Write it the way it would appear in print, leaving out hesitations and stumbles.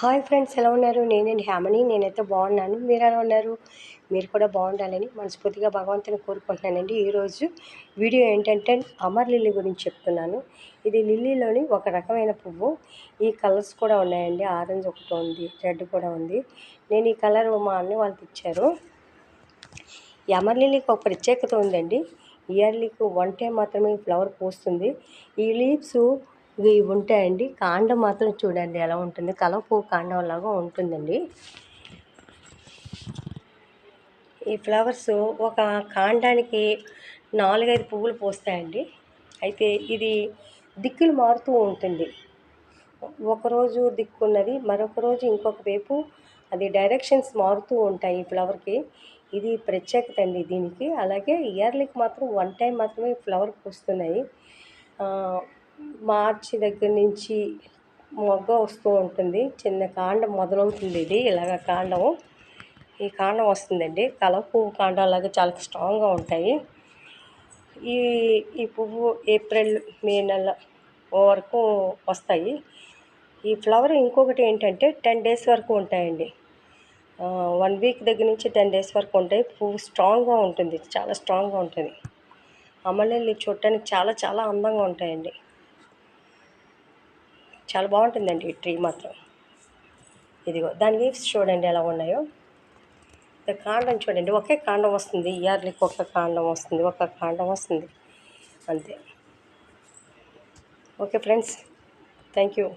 Hi friends, ఎలా ఉన్నారు? నేనండి హేమని. నేనైతే బాగున్నాను. మీరు ఎలా ఉన్నారు? మీరు కూడా బాగుండాలని మనస్ఫూర్తిగా భగవంతుని కోరుకుంటున్నానండి. ఈరోజు వీడియో ఏంటంటే అమర్ లిల్లీ గురించి చెప్తున్నాను. ఇది లిల్లీలోని ఒక రకమైన పువ్వు. ఈ కలర్స్ కూడా ఉన్నాయండి. ఆరెంజ్ ఒకటి ఉంది, రెడ్ కూడా ఉంది. నేను ఈ కలర్ మా అన్న వాళ్ళకి ఇచ్చారు. ఈ అమర్ లిల్లీకి ఒక ప్రత్యేకత ఉందండి. ఇయర్లీకి 1 టైం మాత్రమే ఫ్లవర్ పూస్తుంది. ఈ లీవ్స్ ఇవి ఉంటాయండి. కాండం మాత్రం చూడండి ఎలా ఉంటుంది, కలవ కాండం లాగా ఉంటుందండి. ఈ ఫ్లవర్స్ ఒక కాండానికి 4-5 పువ్వులు పూస్తాయండి. అయితే ఇది దిక్కులు మారుతూ ఉంటుంది. ఒకరోజు దిక్కున్నది, మరొక రోజు ఇంకొక వైపు అది డైరెక్షన్స్ మారుతూ ఉంటాయి ఈ ఫ్లవర్కి. ఇది ప్రత్యేకత అండి దీనికి. అలాగే ఇయర్లీకి మాత్రం 1 టైం మాత్రమే ఫ్లవర్ పూస్తున్నాయి. మార్చి దగ్గర నుంచి మొగ్గ వస్తూ ఉంటుంది. చిన్న కాండం మొదలవుతుంది. ఇది ఇలాగ కాండం, ఈ కాండం వస్తుందండి. కలవ పువ్వు కాండాలాగా చాలా స్ట్రాంగ్గా ఉంటాయి. ఈ ఈ పువ్వు ఏప్రిల్ మే నెల వరకు వస్తాయి. ఈ ఫ్లవర్ ఇంకొకటి ఏంటంటే 10 డేస్ వరకు ఉంటాయండి. 1 వీక్ దగ్గర నుంచి 10 డేస్ వరకు ఉంటాయి. పువ్వు స్ట్రాంగ్గా ఉంటుంది, చాలా స్ట్రాంగ్గా ఉంటుంది. అమరలిల్లీ చూడటానికి చాలా చాలా అందంగా ఉంటాయండి. చాలా బాగుంటుందండి ఈ ట్రీ మాత్రం. ఇదిగో దాని లీవ్స్ చూడండి ఎలా ఉన్నాయో. కాండం చూడండి, ఒకే కాండం వస్తుంది. ఇయర్లీకి ఒక కాండం వస్తుంది, ఒక కాండం వస్తుంది అంతే. Okay friends, thank you.